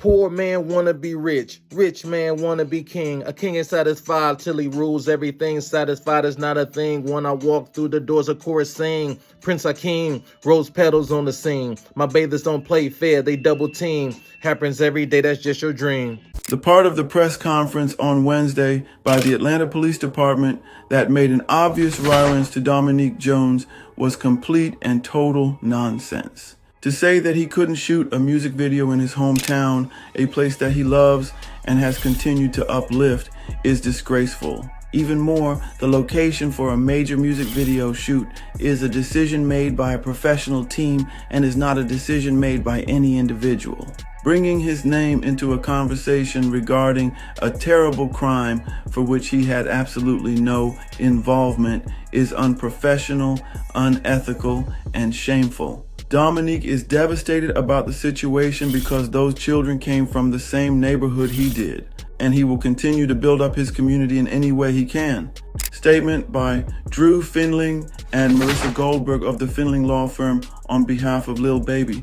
Poor man wanna be rich, rich man wanna be king. A king is satisfied till he rules everything. Satisfied is not a thing. When I walk through the doors, a chorus sing. Prince Hakeem, rose petals on the scene. My bathers don't play fair, they double team. Happens every day, that's just your dream. The part of the press conference on Wednesday by the Atlanta Police Department that made an obvious violence to Dominique Jones was complete and total nonsense. To say that he couldn't shoot a music video in his hometown, a place that he loves and has continued to uplift, is disgraceful. Even more, the location for a major music video shoot is a decision made by a professional team and is not a decision made by any individual. Bringing his name into a conversation regarding a terrible crime for which he had absolutely no involvement is unprofessional, unethical, and shameful. Dominique is devastated about the situation because those children came from the same neighborhood he did, and he will continue to build up his community in any way he can. Statement by Drew Finling and Melissa Goldberg of the Finling Law Firm on behalf of Lil Baby.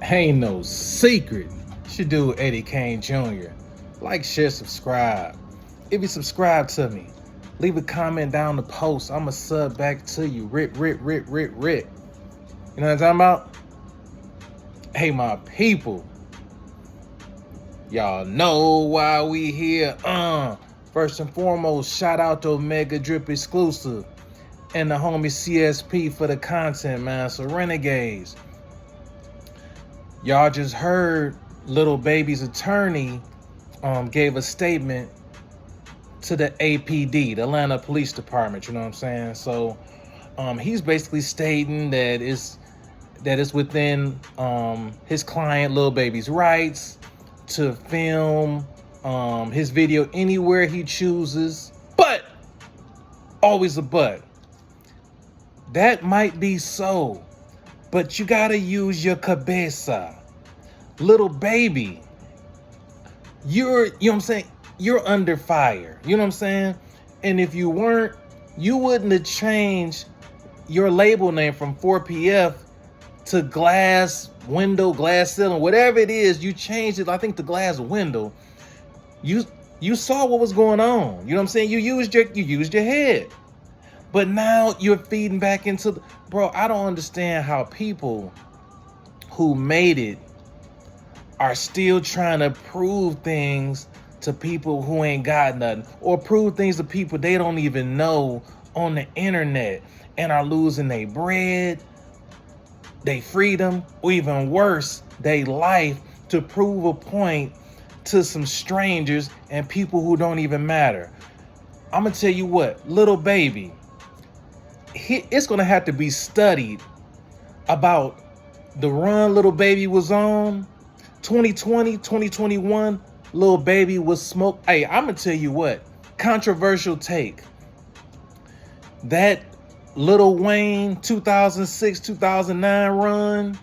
Ain't no secret. Should do Eddie Kane Jr. Like, share, subscribe. If you subscribe to me, leave a comment down the post. I'ma sub back to you. Rip. You know what I'm talking about? Hey, my people. Y'all know why we here. First and foremost, shout out to Omega Drip Exclusive and the homie CSP for the content, man. So Renegades. Y'all just heard Lil Baby's attorney gave a statement to the APD, the Atlanta Police Department, you know what I'm saying? So he's basically stating that it's within his client Lil Baby's rights to film his video anywhere he chooses, but always a but. That might be so, but you gotta use your cabeza. Lil Baby, you know what I'm saying? You're under fire, you know what I'm saying? And if you weren't, you wouldn't have changed your label name from 4PF to glass window, glass ceiling, whatever it is. You changed it, I think, to glass window. You saw what was going on, you know what I'm saying? You used your head. But now you're feeding back into the... Bro, I don't understand how people who made it are still trying to prove things to people who ain't got nothing, or prove things to people they don't even know on the internet, and are losing their bread, their freedom, or even worse, their life, to prove a point to some strangers and people who don't even matter. I'm gonna tell you what, Lil Baby, it's gonna have to be studied about the run Lil Baby was on. 2020, 2021, Lil Baby was smoked. Hey, I'm gonna tell you what, controversial take. That Lil Wayne 2006, 2009 run,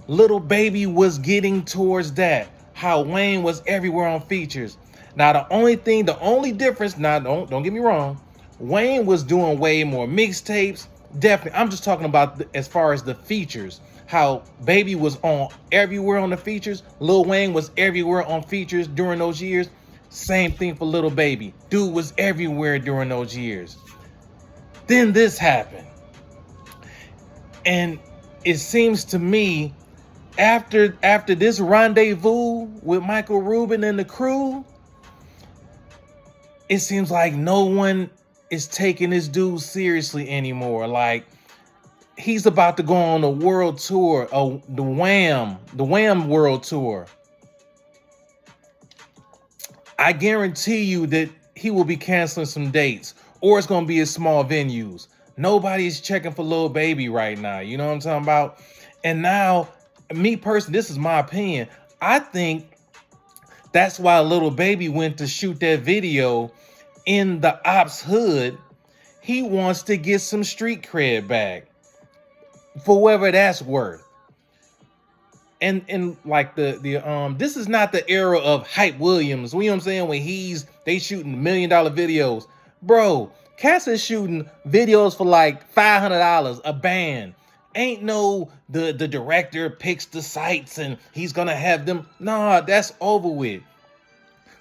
Lil Baby was getting towards that. How Wayne was everywhere on features. Now the only difference, now don't get me wrong, Wayne was doing way more mixtapes. Definitely, I'm just talking about as far as the features. How Baby was on everywhere on the features. Lil Wayne was everywhere on features during those years. Same thing for Lil Baby. Dude was everywhere during those years. Then this happened. And it seems to me, after this rendezvous with Michael Rubin and the crew, it seems like no one is taking this dude seriously anymore. Like, he's about to go on a world tour, the Wham world tour. I guarantee you that he will be canceling some dates, or it's gonna be in small venues. Nobody's checking for Lil Baby right now. You know what I'm talking about? And now, me personally, this is my opinion, I think that's why Lil Baby went to shoot that video in the ops hood. He wants to get some street cred back, for whatever that's worth. And like this is not the era of Hype Williams, you know what I'm saying, when they shooting $1 million videos. Bro, Cass is shooting videos for like $500 a band. Ain't no the director picks the sites and he's gonna have them. Nah, that's over with.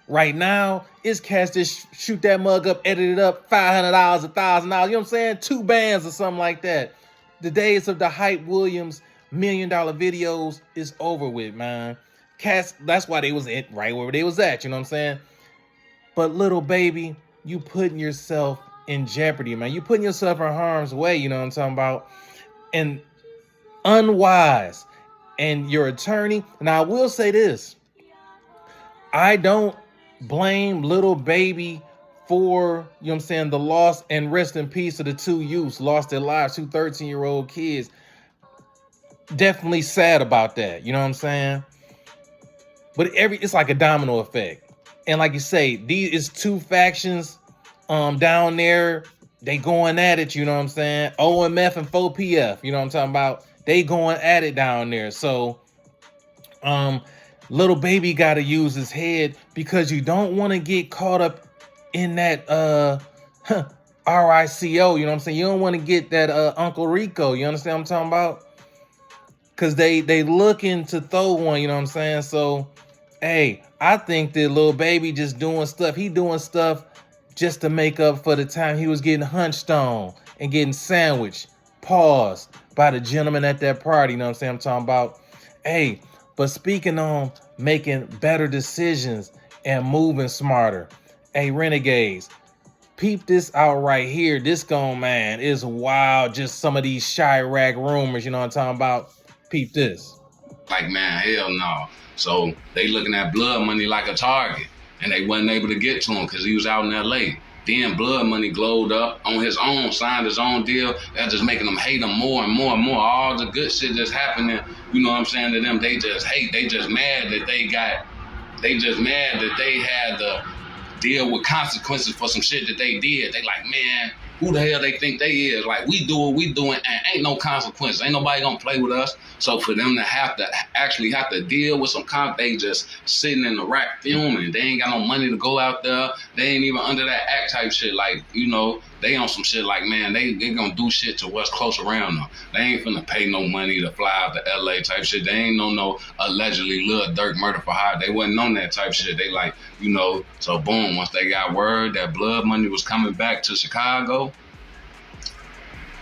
Right now, it's cats that shoot that mug up, edit it up, $500, $1,000. You know what I'm saying? 2 bands or something like that. The days of the Hype Williams $1 million videos is over with, man. Cats, that's why they was right where they was at. You know what I'm saying? But little baby, you putting yourself in jeopardy, man. You putting yourself in harm's way. You know what I'm talking about? And unwise. And your attorney. Now, I will say this. I don't blame little baby for, you know what I'm saying, the loss, and rest in peace to the 2 youths lost their lives, 2 13-year-old kids. Definitely sad about that, you know what I'm saying? But it's like a domino effect. And like you say, these is 2 factions down there. They going at it, you know what I'm saying? OMF and 4PF, you know what I'm talking about? They going at it down there. So little baby got to use his head, because you don't want to get caught up in that RICO, you know what I'm saying? You don't want to get that Uncle Rico, you understand what I'm talking about? Because they looking to throw one, you know what I'm saying? So, hey, I think that little baby just doing stuff. He doing stuff just to make up for the time he was getting hunched on and getting sandwiched, paused by the gentleman at that party, you know what I'm saying? I'm talking about, hey, but speaking on making better decisions and moving smarter, hey, Renegades, peep this out right here. This man is wild. Just some of these Chirac rumors, you know what I'm talking about? Peep this. Like, man, hell no. So they looking at Blood Money like a target, and they wasn't able to get to him because he was out in LA. Then Blood Money glowed up on his own, signed his own deal. That's just making them hate him more and more and more. All the good shit that's happening, you know what I'm saying, to them, they just hate. They just mad that they had to deal with consequences for some shit that they did. They like, man, who the hell they think they is? Like, we do what we doing and ain't no consequences. Ain't nobody gonna play with us. So for them to actually have to deal with some they just sitting in the rack filming. They ain't got no money to go out there. They ain't even under that act type shit. Like, you know, they on some shit like, man, they gonna do shit to what's close around them. They ain't finna pay no money to fly out to LA type shit. They ain't no allegedly Lil Durk murder for hire. They wasn't on that type shit. They like, you know, so boom, once they got word that Blood Money was coming back to Chicago,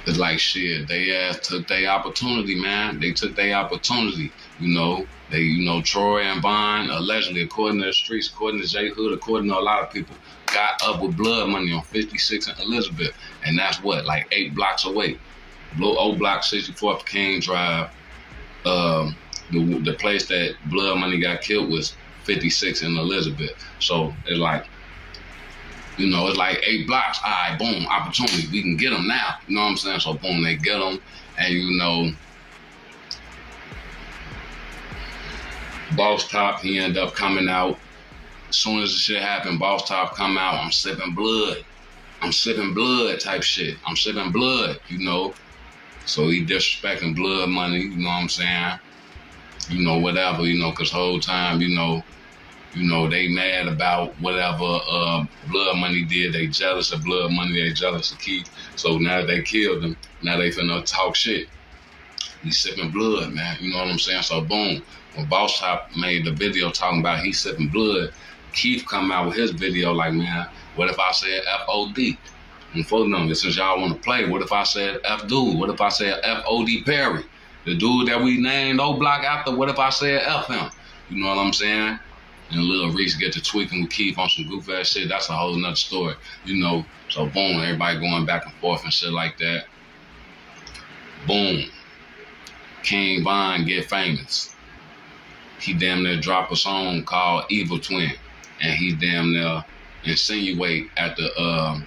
it's like, shit, they took their opportunity, man. They took their opportunity, you know. They, you know, Troy and Bond, allegedly, according to the streets, according to J Hood, according to a lot of people, got up with Blood Money on 56 and Elizabeth. And that's what, like 8 blocks away. Old Block 64th King Drive. The place that Blood Money got killed was 56 and Elizabeth. So it's like, you know, it's like 8 blocks. All right, boom, opportunity. We can get them now. You know what I'm saying? So boom, they get them. And, you know, Boss Top, he ended up coming out. As soon as the shit happened, Boss Top come out. I'm sipping blood type shit. I'm sipping blood, you know. So he disrespecting Blood Money, you know what I'm saying? You know, whatever, you know, because whole time, you know, they mad about whatever Blood Money did. They jealous of Blood Money. They jealous of Keith. So now they killed him. Now they finna talk shit. He's sipping blood, man. You know what I'm saying? So boom, when Boss Top made the video talking about he sipping blood, Keith come out with his video like, man, what if I said F-O-D? And for them, since y'all want to play, what if I said F-Dude? What if I said F-O-D Perry? The dude that we named O-Block after, what if I said F him? You know what I'm saying? And Lil Reese get to tweaking with Keith on some goof ass shit. That's a whole nother story, you know. So boom, everybody going back and forth and shit like that. Boom. King Von get famous. He damn near drop a song called Evil Twin. And he damn near insinuate at the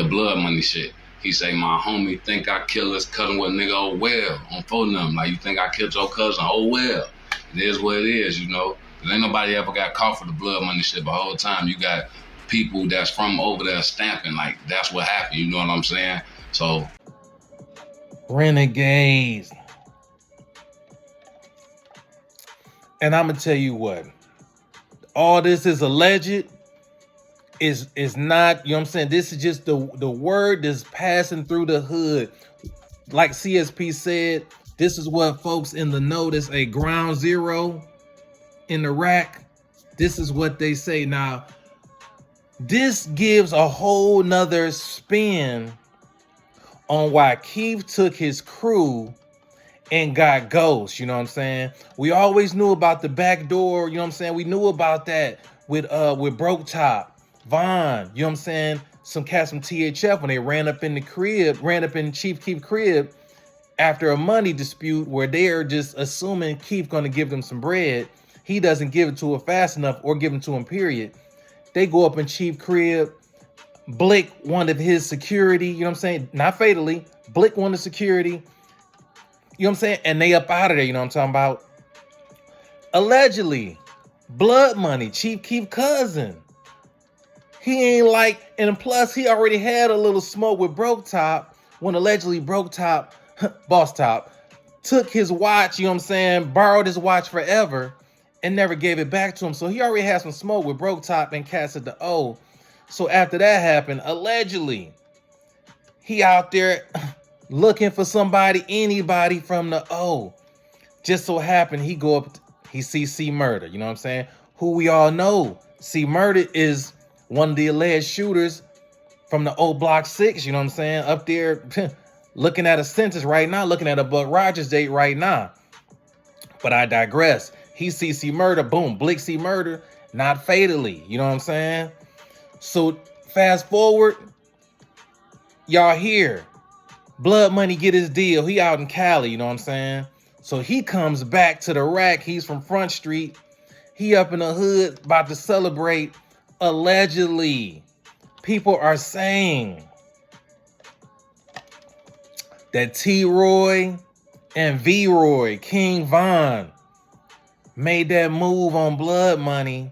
Blood Money shit. He say, my homie think I killed his cousin with nigga, oh well, on phone them. Like, you think I killed your cousin? Oh well. It is what it is, you know. Cause ain't nobody ever got caught for the Blood Money shit, but the whole time you got people that's from over there stamping like that's what happened, you know what I'm saying? So Renegades. And I'm gonna tell you what, all this is alleged, is not, you know what I'm saying? This is just the word that's passing through the hood. Like CSP said, This is what folks in the know that's a ground zero in Iraq. This is what they say. Now, this gives a whole nother spin on why Keith took his crew and got ghosts. You know what I'm saying? We always knew about the back door. You know what I'm saying? We knew about that with Broke Top, Vaughn. You know what I'm saying? Some cats from THF when they ran up in Chief Keith crib after a money dispute where they're just assuming Keith gonna give them some bread. He doesn't give it to her fast enough or give it to him, period. They go up in Chief crib. Blick one of his security, you know what I'm saying? Not fatally. Blick one of security. You know what I'm saying? And they up out of there, you know what I'm talking about? Allegedly, Loodmoney, Chief Keith cousin. He ain't like, and plus he already had a little smoke with Broke Top when allegedly Broke Top, Boss Top, took his watch, you know what I'm saying? Borrowed his watch forever and never gave it back to him. So he already had some smoke with Broke Top and cats at the O. So after that happened, allegedly, he out there looking for somebody, anybody from the O. Just so happened he go up, he sees C Murder, you know what I'm saying? Who we all know. C Murder is one of the alleged shooters from the O Block 6, you know what I'm saying? Up there looking at a sentence right now, looking at a Buck Rogers date right now. But I digress. He sees C Murder, boom, Blick C Murder, not fatally, you know what I'm saying? So fast forward, y'all hear Loodmoney get his deal. He out in Cali, you know what I'm saying? So he comes back to the rack. He's from Front Street. He up in the hood about to celebrate. Allegedly, people are saying that T-Roy and V-Roy, King Von, made that move on Loodmoney.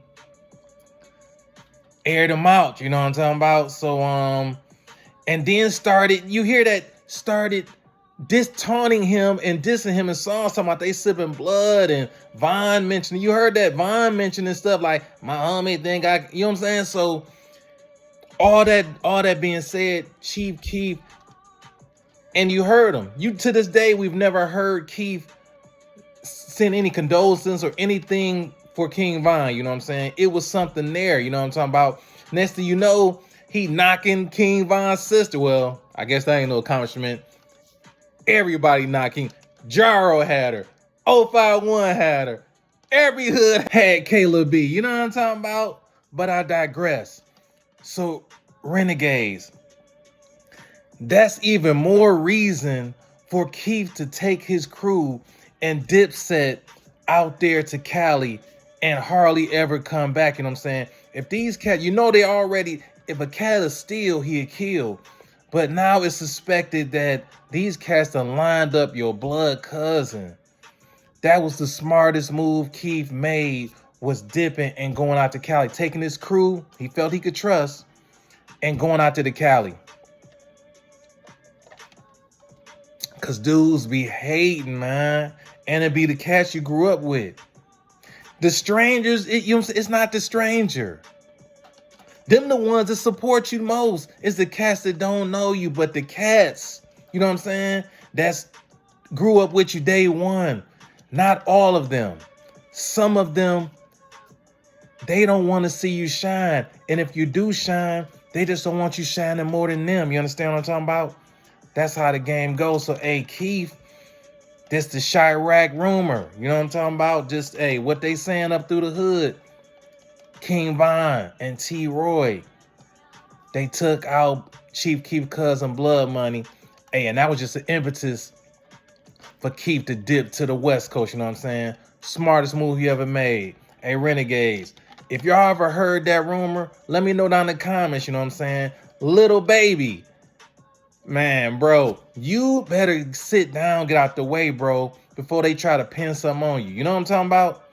Aired him out, you know what I'm talking about? So, and then started, you hear that, started taunting him and dissing him in songs, talking about they sipping blood, and Vaughn mentioning, you heard that Vaughn mentioning stuff like, my homie think I, you know what I'm saying? So, all that being said, Chief Keith, and you heard him. You, to this day, we've never heard Keith send any condolences or anything for King Von, you know what I'm saying? It was something there, you know what I'm talking about? Next thing you know, he knocking King Von's sister. Well, I guess that ain't no accomplishment. Everybody knocking. Jaro had her. 051 had her. Every hood had Kayla B. You know what I'm talking about? But I digress. So, Renegades. That's even more reason for Keith to take his crew and Dipset out there to Cali and hardly ever come back, you know what I'm saying? If these cats, you know they already, if a cat is steal, he'll kill. But now it's suspected that these cats done lined up your blood cousin. That was the smartest move Keith made, was dipping and going out to Cali. Taking his crew, he felt he could trust, and going out to the Cali. Because dudes be hating, man. And it be the cats you grew up with. The strangers, it's not the stranger. Them the ones that support you most. It's the cats that don't know you, but the cats, you know what I'm saying? That's grew up with you day one. Not all of them. Some of them, they don't want to see you shine. And if you do shine, they just don't want you shining more than them. You understand what I'm talking about? That's how the game goes. So, hey, Keith, this the Chirac rumor. You know what I'm talking about? Just, hey, what they saying up through the hood. King Von and T-Roy, they took out Chief Keith cousin Loodmoney. Hey, and that was just an impetus for Keith to dip to the West Coast, you know what I'm saying? Smartest move he ever made. Hey, Renegades, if y'all ever heard that rumor, let me know down in the comments, you know what I'm saying? Little baby, man, bro, you better sit down, get out the way, bro, before they try to pin something on you. You know what I'm talking about?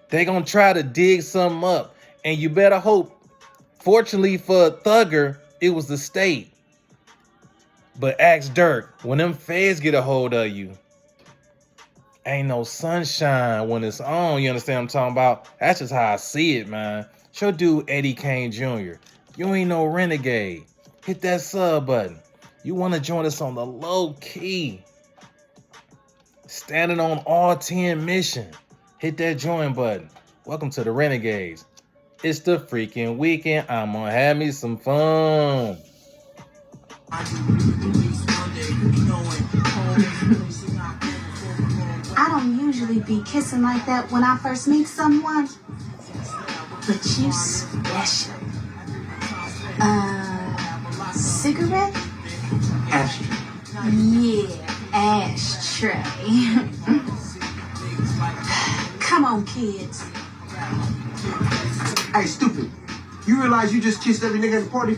They gonna try to dig something up, and you better hope. Fortunately for Thugger, it was the state. But ask Dirk, when them feds get a hold of you, ain't no sunshine when it's on. You understand what I'm talking about? That's just how I see it, man. Show dude Eddie Kane Jr. You ain't no renegade. Hit that sub button. You want to join us on the low key. Standing on all 10 mission. Hit that join button. Welcome to the Renegades. It's the freaking weekend. I'm gonna have me some fun. I don't usually be kissing like that when I first meet someone, but you special. Cigarette? Ashtray. Yeah, ashtray. Come on, kids. Hey, stupid. You realize you just kissed every nigga at the party?